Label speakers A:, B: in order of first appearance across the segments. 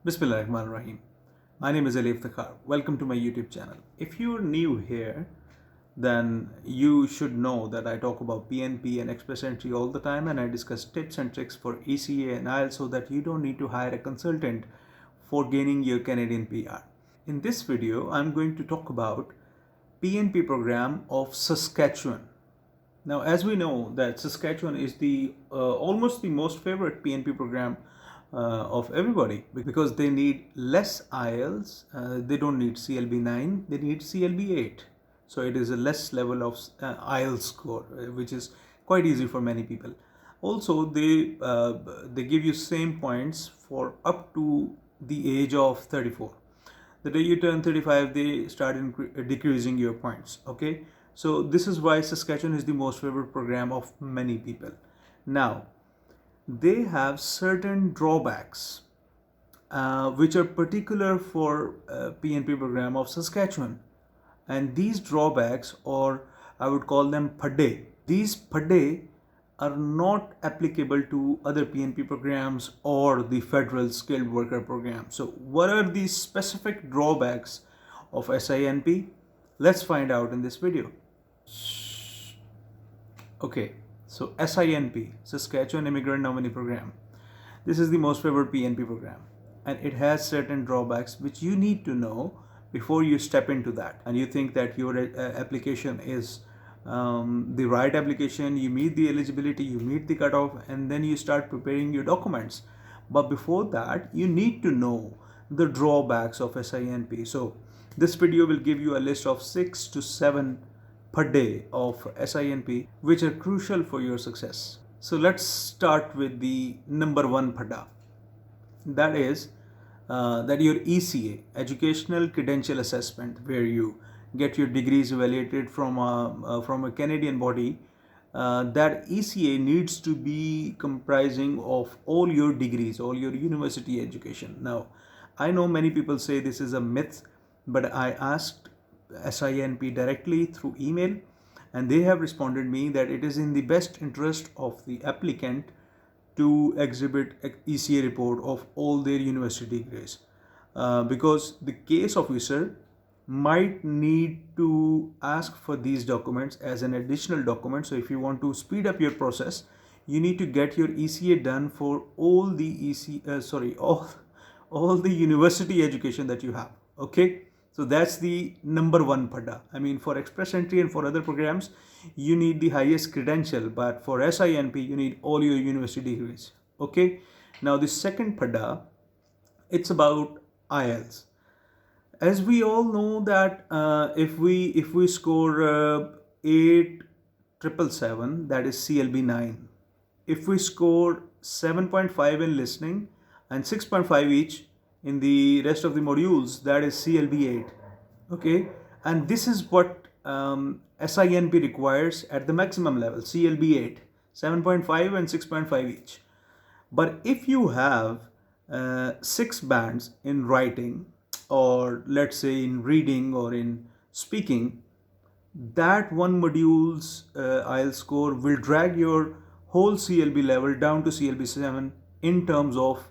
A: Bismillahirrahmanirrahim. My name is Alif Takhar. Welcome to my YouTube channel. If you're new here, then you should know that I talk about PNP and Express Entry all the time, and I discuss tips and tricks for ECA and Ielts so that you don't need to hire a consultant for gaining your Canadian PR. In this video, I'm going to talk about PNP program of Saskatchewan. Now, as we know that Saskatchewan is the almost the most favorite PNP program of everybody because they need less IELTS. They don't need CLB 9, they need CLB 8. So it is a less level of IELTS score, which is quite easy for many people. Also, they give you same points for up to the age of 34. The day you turn 35, they start decreasing your points. Okay, so this is why Saskatchewan is the most favorite program of many people. Now, they have certain drawbacks which are particular for PNP program of Saskatchewan, and these drawbacks, or I would call them PADE, these PADE are not applicable to other PNP programs or the federal skilled worker program. So what are the specific drawbacks of SINP? Let's find out in this video. Okay, so SINP, Saskatchewan Immigrant Nominee Program. This is the most favored PNP program, and it has certain drawbacks which you need to know before you step into that and you think that your application is the right application, you meet the eligibility, you meet the cutoff, and then you start preparing your documents. But before that, you need to know the drawbacks of SINP. So this video will give you a list of 6 to 7 per day of SINP which are crucial for your success. So let's start with the number one PADA. That is that your ECA, Educational Credential Assessment, where you get your degrees evaluated from a Canadian body. That ECA needs to be comprising of all your degrees, all your university education. Now, I know many people say this is a myth, but I asked SINP directly through email, and they have responded me that it is in the best interest of the applicant to exhibit ECA report of all their university degrees, because the case officer might need to ask for these documents as an additional document. So if you want to speed up your process, you need to get your ECA done for all the all the university education that you have. Okay, so that's the number one PADA. I mean, for Express Entry and for other programs, you need the highest credential, but for SINP, you need all your university degrees. Okay, now the second PADA, it's about IELTS. As we all know that if we score 8,777, that is CLB 9. If we score 7.5 in listening and 6.5 each in the rest of the modules, that is CLB 8. Okay, and this is what SINP requires at the maximum level, CLB 8, 7.5 and 6.5 each. But if you have 6 bands in writing, or let's say in reading or in speaking, that one module's IELTS score will drag your whole CLB level down to CLB 7 in terms of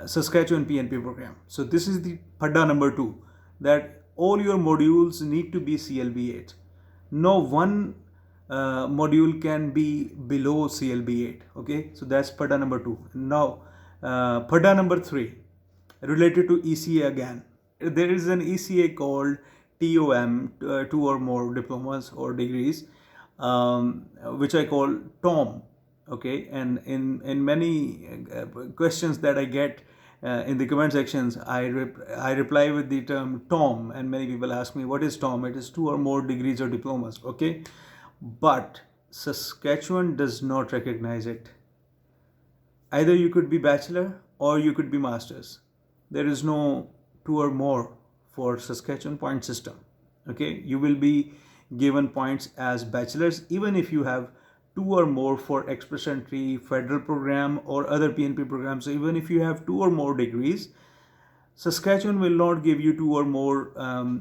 A: Saskatchewan PNP program. So this is the PADA number 2, that all your modules need to be CLB 8. No one module can be below CLB 8. Okay, so that's PADA number 2. Now PADA number 3, related to ECA again. There is an ECA called TOM, 2 or more diplomas or degrees, which I call TOM. Okay, and in many questions that I get in the comment sections, I reply with the term TOM, and many people ask me, what is TOM? It is 2 or more degrees or diplomas. Okay, but Saskatchewan does not recognize it. Either you could be bachelor or you could be masters. There is no 2 or more for Saskatchewan point system. Okay, you will be given points as bachelors even if you have 2 or more for Express Entry, federal program, or other PNP programs. So even if you have 2 or more degrees, Saskatchewan will not give you 2 or more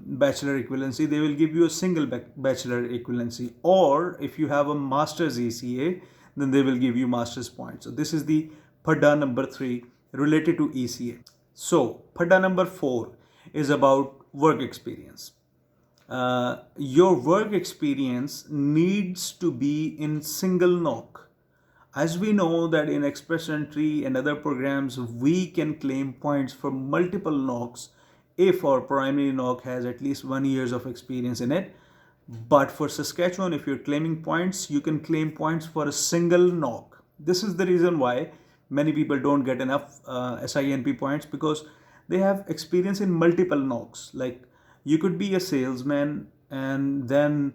A: bachelor equivalency. They will give you a single bachelor equivalency. Or if you have a master's ECA, then they will give you master's points. So this is the PADA number 3, related to ECA. So, Padda number 4 is about work experience. Your work experience needs to be in single knock. As we know that in Express Entry and other programs, we can claim points for multiple knocks if our primary knock has at least 1 year of experience in it. But for Saskatchewan, if you're claiming points, you can claim points for a single knock. This is the reason why many people don't get enough SINP points, because they have experience in multiple knocks. Like you could be a salesman and then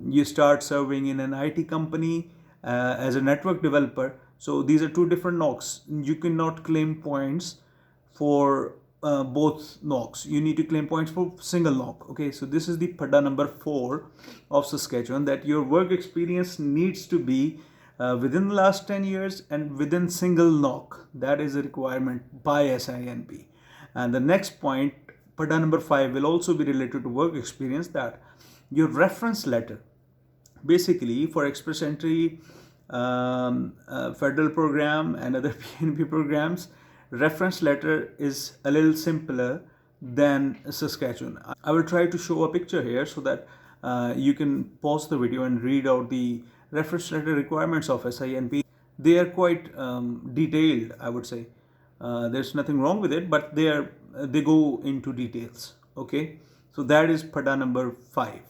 A: you start serving in an IT company as a network developer. So these are two different knocks. You cannot claim points for both knocks. You need to claim points for single knock. Okay, so this is the Padda number 4 of Saskatchewan, that your work experience needs to be within the last 10 years and within single knock. That is a requirement by SINP. And the next point, Padda number 5, will also be related to work experience, that your reference letter, basically for Express Entry, federal program and other PNP programs, reference letter is a little simpler than Saskatchewan. I will try to show a picture here so that you can pause the video and read out the reference letter requirements of SINP. They are quite detailed, I would say. There's nothing wrong with it, but they go into details. Okay, so that is Padda number 5.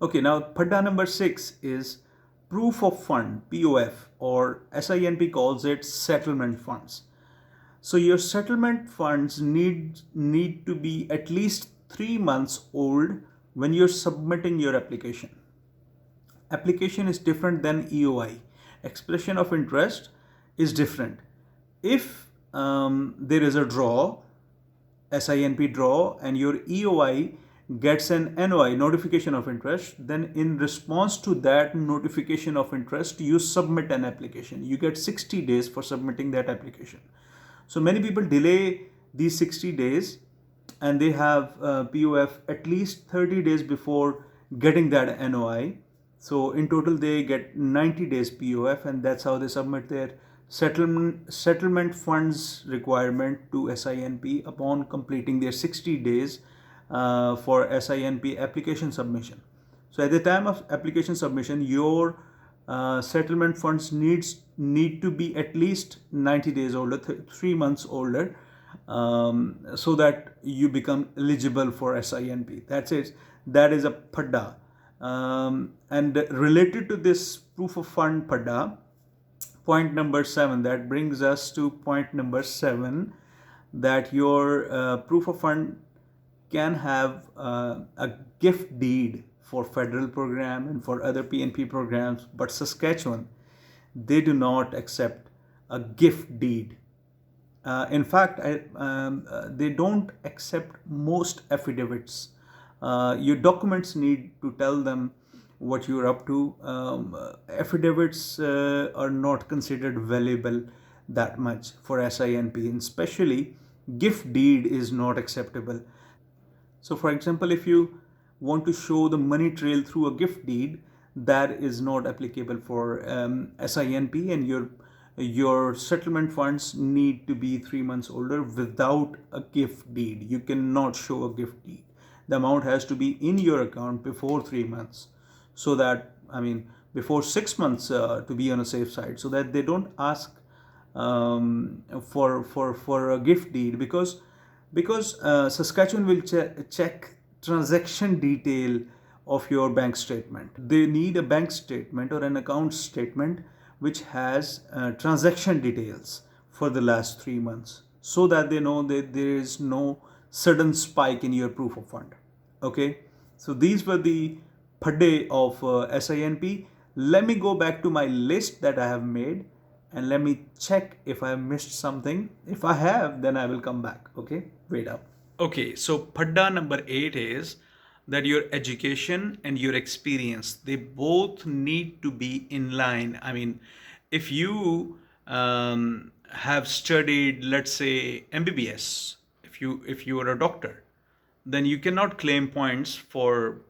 A: Okay, now Padda number 6 is proof of fund, POF, or SINP calls it settlement funds. So your settlement funds need to be at least 3 months old when you're submitting your application. Application is different than EOI. Expression of interest is different. If there is a draw, SINP draw, and your EOI gets an NOI, notification of interest, then in response to that notification of interest, you submit an application. You get 60 days for submitting that application. So many people delay these 60 days and they have POF at least 30 days before getting that NOI. So in total they get 90 days POF, and that's how they submit their settlement funds requirement to SINP upon completing their 60 days for SINP application submission. So at the time of application submission, your settlement funds need to be at least 90 days older, 3 months older, so that you become eligible for SINP. That's it. That is a Padda. And related to this proof of fund Padda, point number 7, that brings us to point number 7, that your proof of fund can have a gift deed for federal program and for other PNP programs, but Saskatchewan, they do not accept a gift deed. In fact, they don't accept most affidavits. Your documents need to tell them what you're up to. Affidavits are not considered valuable that much for SINP, and especially gift deed is not acceptable. So for example, if you want to show the money trail through a gift deed, that is not applicable for SINP, and your settlement funds need to be 3 months older without a gift deed. You cannot show a gift deed. The amount has to be in your account before 3 months, so that, I mean, before 6 months to be on a safe side, so that they don't ask for a gift deed, because Saskatchewan will check transaction detail of your bank statement. They need a bank statement or an account statement which has transaction details for the last 3 months, so that they know that there is no sudden spike in your proof of fund. Okay, so these were the Padde of SINP. Let me go back to my list that I have made and let me check if I have missed something. If I have, then I will come back. Okay, wait up. Okay, so Padda number 8 is that your education and your experience, they both need to be in line. I mean, if you have studied, let's say, MBBS, if you are a doctor, then you cannot claim points for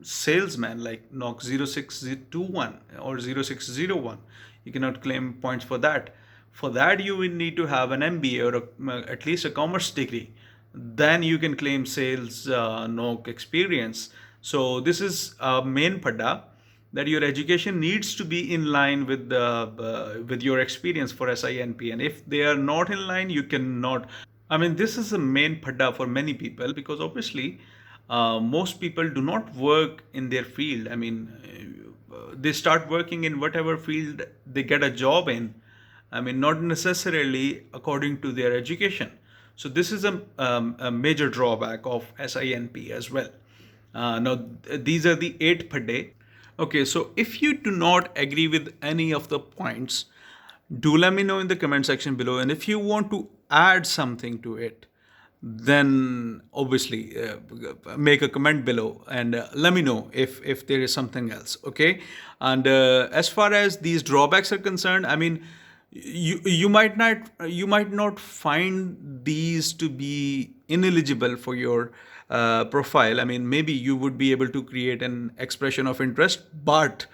A: salesman like NOC 0621 or 0601. You cannot claim points for that. For that, you will need to have an MBA or at least a commerce degree. Then you can claim sales no experience. So this is a main padda, that your education needs to be in line with your experience for SINP. And if they are not in line, you cannot. I mean, this is a main padda for many people, because obviously most people do not work in their field. I mean, they start working in whatever field they get a job in. I mean, not necessarily according to their education. So this is a major drawback of SINP as well. These are the 8 per day. Okay, so if you do not agree with any of the points, do let me know in the comment section below. And if you want to add something to it, then obviously make a comment below and let me know if there is something else. Okay, and as far as these drawbacks are concerned, I mean, you might not find these to be ineligible for your profile. I mean, maybe you would be able to create an expression of interest, but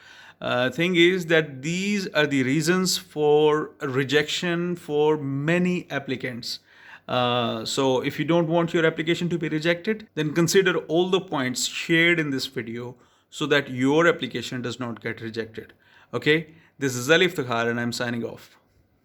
A: thing is that these are the reasons for rejection for many applicants. So if you don't want your application to be rejected, then consider all the points shared in this video so that your application does not get rejected. Okay, this is Ali Iftikhar and I'm signing off.